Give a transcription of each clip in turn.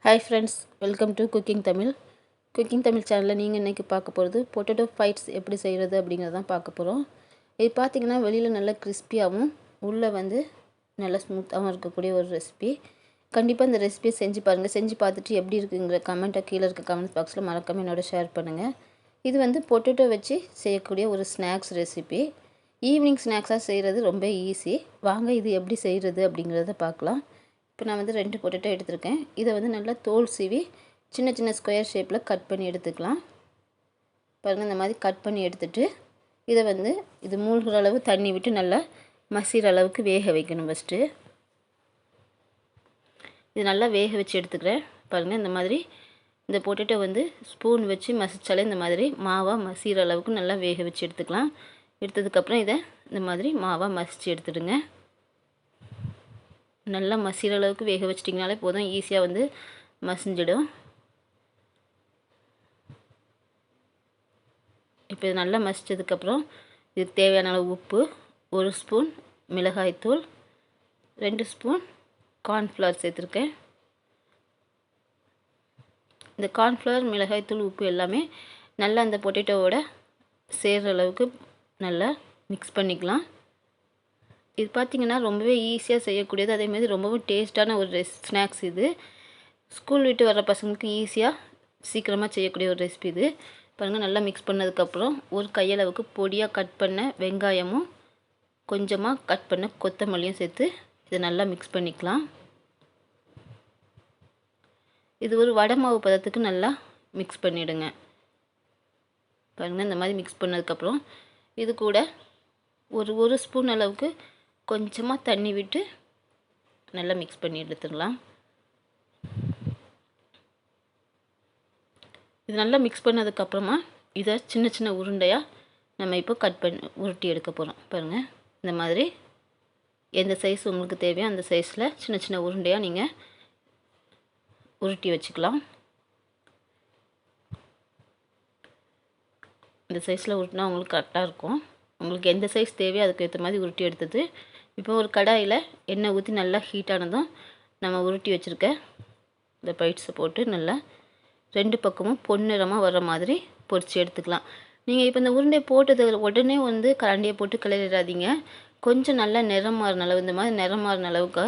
Hi friends, welcome to Cooking Tamil. Cooking Tamil சேனலில் நீங்கள் இன்றைக்கி பார்க்க போகிறது பொட்டேட்டோ ஃபைட்ஸ் எப்படி செய்கிறது அப்படிங்கிறதான் பார்க்க போகிறோம். இது பார்த்திங்கன்னா வெளியில் நல்லா கிறிஸ்பியாகவும் உள்ளே வந்து நல்லா ஸ்மூத்தாகவும் இருக்கக்கூடிய ஒரு ரெசிபி. கண்டிப்பாக இந்த ரெசிபியை செஞ்சு பாருங்கள். செஞ்சு பார்த்துட்டு எப்படி இருக்குங்கிற கமெண்ட்டை கீழே இருக்க கமெண்ட் பாக்ஸில் மறக்காமல் என்னோட ஷேர் பண்ணுங்கள். இது வந்து பொட்டேட்டோ வச்சு செய்யக்கூடிய ஒரு ஸ்நாக்ஸ் ரெசிபி. ஈவினிங் ஸ்நாக்ஸாக செய்கிறது ரொம்ப ஈஸி. வாங்க இது எப்படி செய்கிறது அப்படிங்கிறத பார்க்கலாம். இப்போ நான் வந்து 2 பொட்டேட்டோ எடுத்திருக்கேன். இதை வந்து நல்லா தோல் சீவி சின்ன சின்ன ஸ்கொயர் ஷேப்பில் கட் பண்ணி எடுத்துக்கலாம். பாருங்கள், இந்த மாதிரி கட் பண்ணி எடுத்துகிட்டு இதை வந்து இது மூழ்கிற அளவு தண்ணி விட்டு நல்லா மசிகிற அளவுக்கு வேக வைக்கணும். ஃபஸ்ட்டு இது நல்லா வேக வச்சு எடுத்துக்கிறேன். பாருங்கள், இந்த மாதிரி இந்த பொட்டேட்டோ வந்து ஸ்பூன் வச்சு மசிச்சாலே இந்த மாதிரி மாவாக மசிகிற அளவுக்கு நல்லா வேக வச்சு எடுத்துக்கலாம். எடுத்ததுக்கப்புறம் இதை இந்த மாதிரி மாவாக மசித்து எடுத்துடுங்க. நல்லா மசிகிற அளவுக்கு வேக வச்சிட்டிங்கனாலே போதும், ஈஸியாக வந்து மசிஞ்சிடும். இப்போ இது நல்லா மசித்ததுக்கப்புறம் இதுக்கு தேவையான அளவு உப்பு, 1 ஸ்பூன் மிளகாய்த்தூள், 2 ஸ்பூன் கார்ன்ஃப்ளவர் சேர்த்துருக்கேன். இந்த கார்ன்ஃப்ளவர், மிளகாய்த்தூள், உப்பு எல்லாமே நல்லா அந்த பொட்டேட்டோவோட சேர்கிற அளவுக்கு நல்லா மிக்ஸ் பண்ணிக்கலாம். இது பார்த்திங்கன்னா ரொம்பவே ஈஸியாக செய்யக்கூடியது, அதேமாதிரி ரொம்பவும் டேஸ்ட்டான ஒரு ஸ்நாக்ஸ். இது ஸ்கூல் விட்டு வர பசங்களுக்கு ஈஸியாக சீக்கிரமாக செய்யக்கூடிய ஒரு ரெசிபி இது. பாருங்கள், நல்லா மிக்ஸ் பண்ணதுக்கப்புறம் ஒரு கையளவுக்கு பொடியாக கட் பண்ண வெங்காயமும் கொஞ்சமாக கட் பண்ண கொத்தமல்லியும் சேர்த்து இதை நல்லா மிக்ஸ் பண்ணிக்கலாம். இது ஒரு வடை மாவு பதத்துக்கு நல்லா மிக்ஸ் பண்ணிவிடுங்க. பாருங்கள், இந்த மாதிரி மிக்ஸ் பண்ணதுக்கப்புறம் இது கூட ஒரு ஸ்பூன் அளவுக்கு கொஞ்சமாக தண்ணி விட்டு நல்லா மிக்ஸ் பண்ணி எடுத்துடலாம். இது நல்லா மிக்ஸ் பண்ணதுக்கப்புறமா இதை சின்ன சின்ன உருண்டையாக நம்ம இப்போ கட் பண்ணி உருட்டி எடுக்க போகிறோம். பாருங்கள், இந்த மாதிரி எந்த சைஸ் உங்களுக்கு தேவையோ அந்த சைஸில் சின்ன சின்ன உருண்டையாக நீங்கள் உருட்டி வச்சுக்கலாம். இந்த சைஸில் உருட்டினா உங்களுக்கு கரெக்டாக இருக்கும். உங்களுக்கு எந்த சைஸ் தேவையோ அதுக்கு ஏற்ற மாதிரி உருட்டி எடுத்தது. இப்போ ஒரு கடாயில் எண்ணெய் ஊற்றி நல்லா ஹீட் ஆனதும் நம்ம உருட்டி வச்சுருக்க இந்த பைட்ஸை போட்டு நல்லா 2 பக்கமும் பொன்னிறமாக வர்ற மாதிரி பொரித்து எடுத்துக்கலாம். நீங்கள் இப்போ இந்த உருண்டை போட்டது உடனே வந்து கரண்டியை போட்டு கிளறிடாதீங்க. கொஞ்சம் நல்லா நிறம் மாறின அளவு, இந்த மாதிரி நிறம் மாறின அளவுக்கு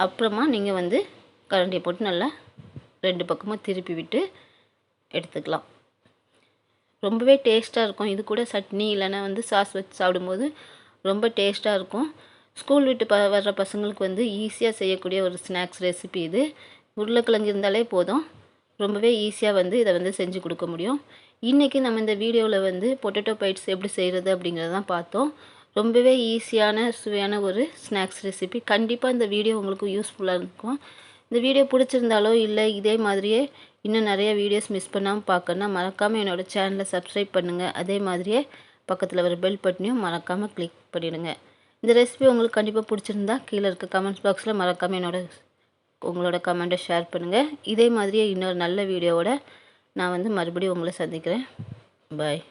அப்புறமா நீங்கள் வந்து கரண்டியை போட்டு நல்லா 2 பக்கமும் திருப்பி விட்டு எடுத்துக்கலாம். ரொம்பவே டேஸ்ட்டாக இருக்கும். இது கூட சட்னி இல்லைன்னா வந்து சாஸ் வச்சு சாப்பிடும்போது ரொம்ப டேஸ்ட்டாக இருக்கும். ஸ்கூல் விட்டு வர்ற பசங்களுக்கு வந்து ஈஸியாக செய்யக்கூடிய ஒரு ஸ்நாக்ஸ் ரெசிபி இது. உருளைக்கிழங்கு இருந்தாலே போதும், ரொம்பவே ஈஸியாக வந்து இதை வந்து செஞ்சு கொடுக்க முடியும். இன்றைக்கி நம்ம இந்த வீடியோவில் வந்து பொட்டேட்டோ பைட்ஸ் எப்படி செய்கிறது அப்படிங்கிறதான் பார்த்தோம். ரொம்பவே ஈஸியான சுவையான ஒரு ஸ்நாக்ஸ் ரெசிபி. கண்டிப்பாக இந்த வீடியோ உங்களுக்கு யூஸ்ஃபுல்லாக இருக்கும். இந்த வீடியோ பிடிச்சிருந்தாலோ இல்லை இதே மாதிரியே இன்னும் நிறைய வீடியோஸ் மிஸ் பண்ணாமல் பார்க்கணுன்னா மறக்காமல் என்னோடய சேனலை சப்ஸ்கிரைப் பண்ணுங்கள். அதே மாதிரியே பக்கத்தில் வர பெல் பட்டனையும் மறக்காமல் கிளிக் பண்ணிவிடுங்க. இந்த ரெசிபி உங்களுக்கு கண்டிப்பாக பிடிச்சிருந்தா கீழே இருக்க கமெண்ட்ஸ் பாக்ஸில் மறக்காமல் உங்களோட கமெண்ட்டை ஷேர் பண்ணுங்கள். இதே மாதிரியே இன்னொரு நல்ல வீடியோவோட நான் வந்து மறுபடியும் உங்களை சந்திக்கிறேன். பாய்.